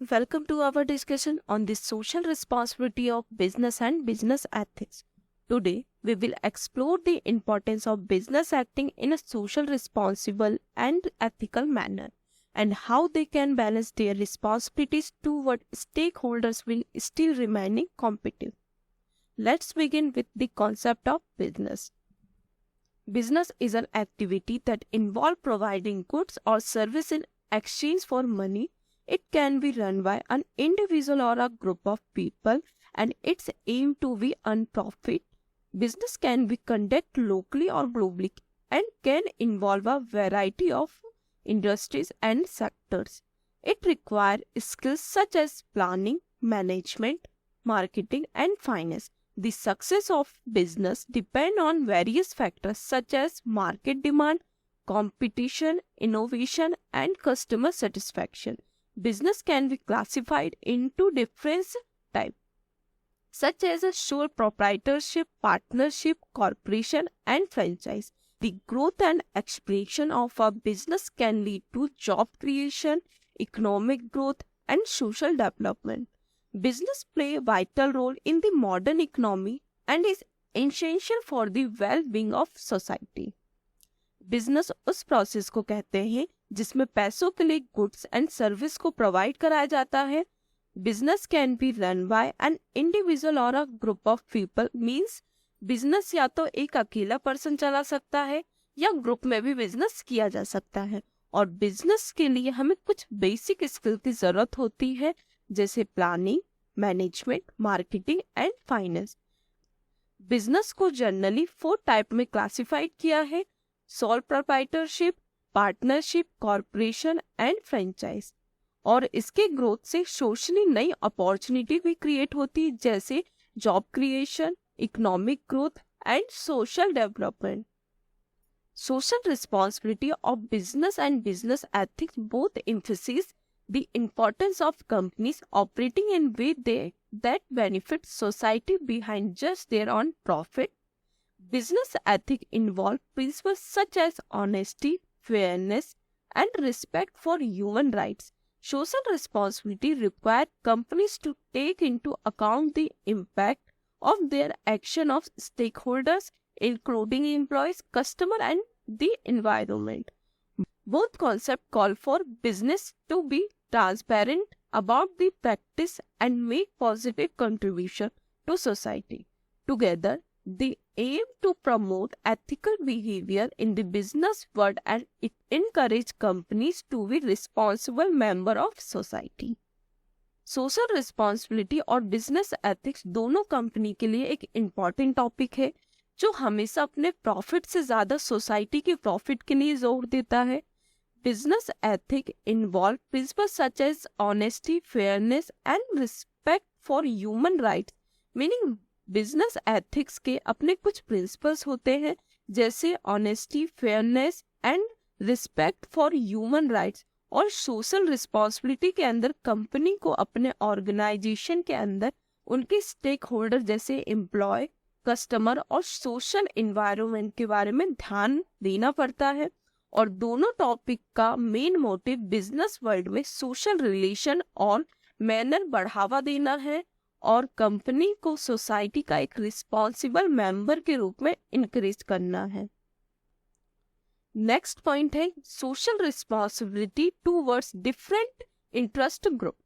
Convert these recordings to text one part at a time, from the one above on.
Welcome to our discussion on the social responsibility of business and business ethics. Today, we will explore the importance of business acting in a social responsible and ethical manner and how they can balance their responsibilities toward stakeholders while still remaining competitive. Let's begin with the concept of business. Business is an activity that involves providing goods or service in exchange for money. It can be run by an individual or a group of people and its aim to be earn profit. Business can be conducted locally or globally and can involve a variety of industries and sectors. It requires skills such as planning, management, marketing and finance. The success of business depends on various factors such as market demand, competition, innovation and customer satisfaction. Business can be classified into different types such as a sole proprietorship, partnership, corporation and franchise. The growth and expansion of a business can lead to job creation, economic growth and social development. Business play a vital role in the modern economy and is essential for the well-being of society. Business उस process को कहते हैं जिसमें पैसों के लिए goods and service को provide कराया जाता है. Business can be run by an individual और a group of people. Means business या तो एक अकेला पर्सन चला सकता है या ग्रुप में भी बिजनेस किया जा सकता है. और बिजनेस के लिए हमें कुछ बेसिक स्किल की जरूरत होती है जैसे planning, management, marketing and finance. Business को जनरली 4 टाइप में क्लासिफाइड किया है: sole proprietorship, partnership, corporation and franchise. और इसके ग्रोथ से सोशली नई अपॉर्चुनिटी भी क्रिएट होती है जैसे job creation, economic growth and social development. Social responsibility of business and business ethics both emphasize the importance of companies operating in way that benefit society behind just their own profit. Business ethics involve principles such as honesty, fairness, and respect for human rights. Social responsibility requires companies to take into account the impact of their action of stakeholders, including employees, customers, and the environment. Both concepts call for business to be transparent about the practice and make positive contribution to society. Together, they aim to promote ethical behavior in the business world and it encourage companies to be responsible member of society. Social responsibility और business ethics दोनों company के लिए एक important topic है जो हमेशा अपने profit से ज़्यादा सोसाइटी के प्रॉफिट के लिए जोर देता है. Business ethic involve principles such as honesty, fairness and respect for human rights. Meaning business ethics के अपने कुछ प्रिंसिपल्स होते हैं जैसे honesty, fairness and respect for human rights. और सोशल रिस्पॉन्सिबिलिटी के अंदर कंपनी को अपने ऑर्गेनाइजेशन के अंदर उनके स्टेक होल्डर जैसे एम्प्लॉय, कस्टमर और सोशल एनवायरनमेंट के बारे में ध्यान देना पड़ता है. और दोनों टॉपिक का मेन मोटिव बिजनेस वर्ल्ड में सोशल रिलेशन और मैनर बढ़ावा देना है और कंपनी को सोसाइटी का एक रिस्पॉन्सिबल मेंबर के रूप में इनकरेज करना है. नेक्स्ट पॉइंट है social responsibility towards different interest group.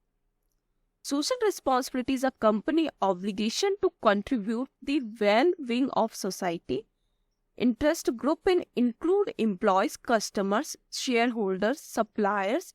Social responsibility is a company obligation to contribute the well-being of society. Interest group include employees, customers, shareholders, suppliers,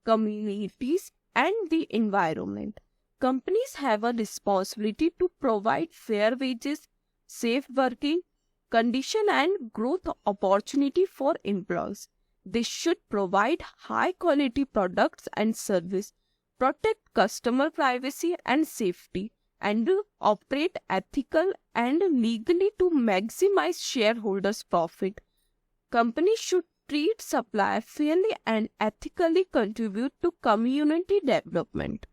communities, and the environment. Companies have a responsibility to provide fair wages, safe working condition, and growth opportunity for employees. They should provide high-quality products and service, protect customer privacy and safety, and operate ethical and legally to maximize shareholders' profit. Companies should treat suppliers fairly and ethically contribute to community development.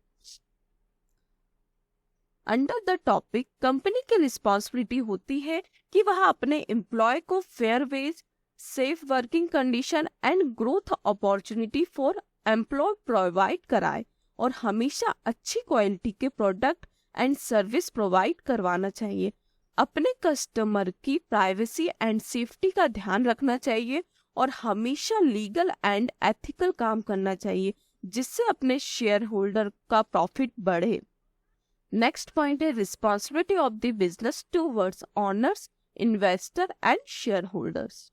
Under the topic company की responsibility होती है कि वह अपने employee को fair wage, safe working condition and growth opportunity for employee provide कराए और हमेशा अच्छी क्वालिटी के प्रोडक्ट एंड सर्विस प्रोवाइड करवाना चाहिए। अपने कस्टमर की प्राइवेसी एंड सेफ्टी का ध्यान रखना चाहिए और हमेशा लीगल एंड एथिकल काम करना चाहिए, जिससे अपने शेयर होल्डर का प्रॉफिट बढ़े। नेक्स्ट पॉइंट है responsibility of the business towards owners, investor and share holders.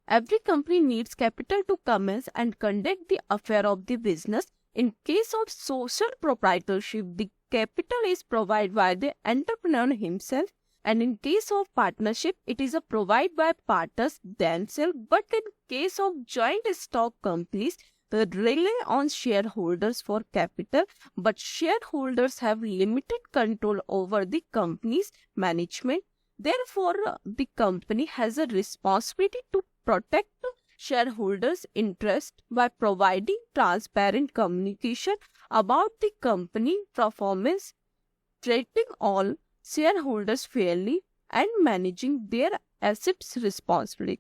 Every company needs capital to commence and conduct the affair of the business. In case of social proprietorship, the capital is provided by the entrepreneur himself, and in case of partnership, it is provided by partners themselves. But in case of joint stock companies, they rely on shareholders for capital, but shareholders have limited control over the company's management. Therefore, the company has a responsibility to protect shareholders' interest by providing transparent communication about the company performance, treating all shareholders fairly, and managing their assets responsibly.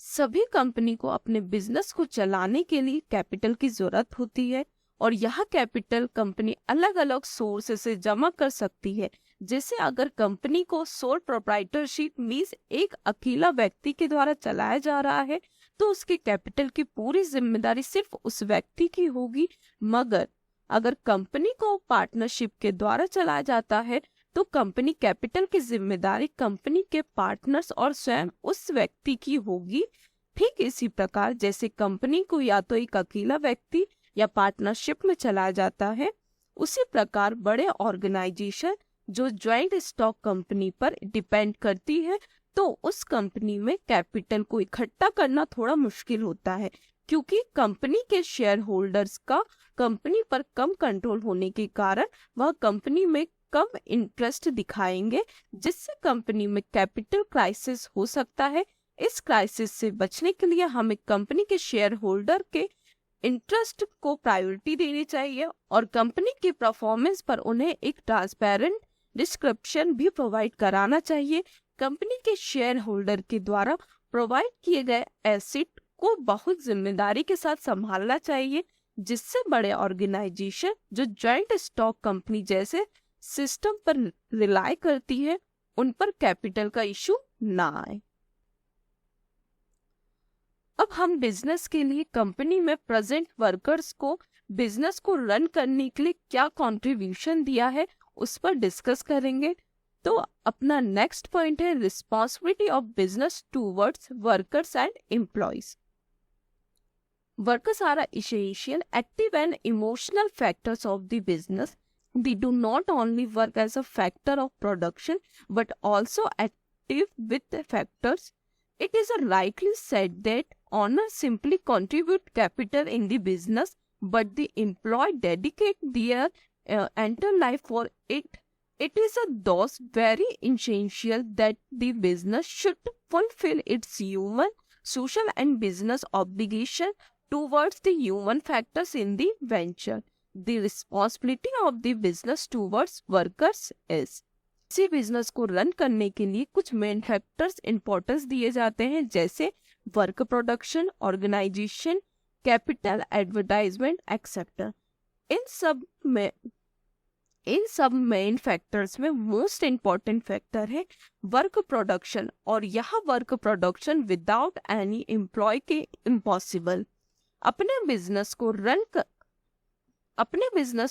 सभी company को अपने business को चलाने के लिए capital की जरूरत होती है और यह कैपिटल कंपनी अलग अलग सोर्स से जमा कर सकती है। जैसे अगर कंपनी को सोल प्रोप्राइटरशिप मींस एक अकेला व्यक्ति के द्वारा चलाया जा रहा है तो उसके कैपिटल की पूरी जिम्मेदारी सिर्फ उस व्यक्ति की होगी। मगर अगर कंपनी को पार्टनरशिप के द्वारा चलाया जाता है तो कंपनी कैपिटल की जिम्मेदारी कंपनी के पार्टनर्स और स्वयं उस व्यक्ति की होगी। ठीक इसी प्रकार जैसे कंपनी को या तो एक अकेला व्यक्ति या पार्टनरशिप में चलाया जाता है, उसी प्रकार बड़े ऑर्गेनाइजेशन जो ज्वाइंट स्टॉक कंपनी पर डिपेंड करती है तो उस कंपनी में कैपिटल को इकट्ठा करना थोड़ा मुश्किल होता है, क्योंकि कंपनी के शेयर होल्डर्स का कंपनी पर कम कंट्रोल होने के कारण वह कंपनी में कम इंटरेस्ट दिखाएंगे, जिससे कंपनी में कैपिटल क्राइसिस हो सकता है। इस क्राइसिस से बचने के लिए हमें कंपनी के शेयर होल्डर के इंटरेस्ट को प्रायोरिटी देनी चाहिए और कंपनी की परफॉर्मेंस पर उन्हें एक ट्रांसपेरेंट डिस्क्रिप्शन भी प्रोवाइड कराना चाहिए। कंपनी के शेयर होल्डर के द्वारा प्रोवाइड किए गए एसेट को बहुत जिम्मेदारी के साथ संभालना चाहिए, जिससे बड़े ऑर्गेनाइजेशन जो जॉइंट स्टॉक कंपनी जैसे सिस्टम पर रिलाई करती है उन पर कैपिटल का इशू ना आए। अब हम बिजनेस के लिए कंपनी में प्रेजेंट वर्कर्स को बिजनेस को रन करने के लिए क्या कंट्रीब्यूशन दिया है उस पर डिस्कस करेंगे। तो अपना नेक्स्ट पॉइंट है responsibility of business towards workers and employees. Workers are essential, active and emotional factors of the business. They do not only work as a factor of production but also active with the factors. It is rightly said that owners simply contribute capital in the business, but the employee dedicate their entire life for it. It is thus very essential that the business should fulfill its human, social and business obligation towards the human factors in the venture. The responsibility of the business towards workers is. इसी business को run करने के लिए कुछ main factors importance दिए जाते हैं, जैसे work production, organization, capital, advertisement etcetera. इन सब मेन फैक्टर्स में मोस्ट इम्पॉर्टेंट फैक्टर है वर्क प्रोडक्शन, और यह work production without any employ के इम्पॉसिबल। अपने बिजनेस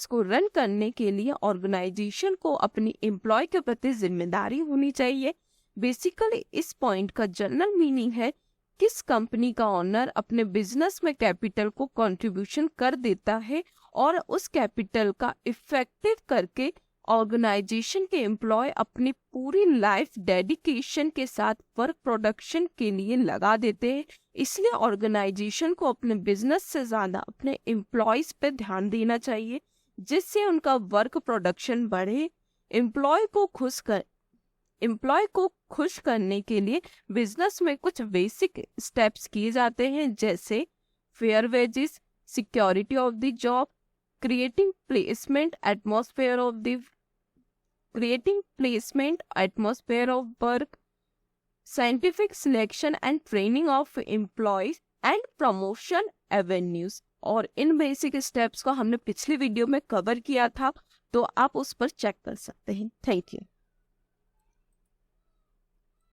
को रन करने के लिए ऑर्गेनाइजेशन को अपनी एम्प्लॉय के प्रति जिम्मेदारी होनी चाहिए। बेसिकली इस पॉइंट का जनरल मीनिंग है किस कंपनी का ओनर अपने बिजनेस में कैपिटल को कंट्रीब्यूशन कर देता है और उस कैपिटल का इफेक्टिव करके ऑर्गेनाइजेशन के एम्प्लॉय अपनी पूरी लाइफ डेडिकेशन के साथ वर्क प्रोडक्शन के लिए लगा देते हैं। इसलिए ऑर्गेनाइजेशन को अपने बिजनेस से ज्यादा अपने एम्प्लॉयज पे ध्यान देना चाहिए, जिससे उनका वर्क प्रोडक्शन बढ़े। एम्प्लॉय को खुश करने के लिए बिजनेस में कुछ बेसिक स्टेप्स किए जाते हैं, जैसे fair wages, security of the job, creating placement atmosphere of work, scientific selection and training of employees, and promotion avenues. और इन बेसिक स्टेप्स को हमने पिछली वीडियो में कवर किया था, तो आप उस पर चेक कर सकते हैं। Thank you.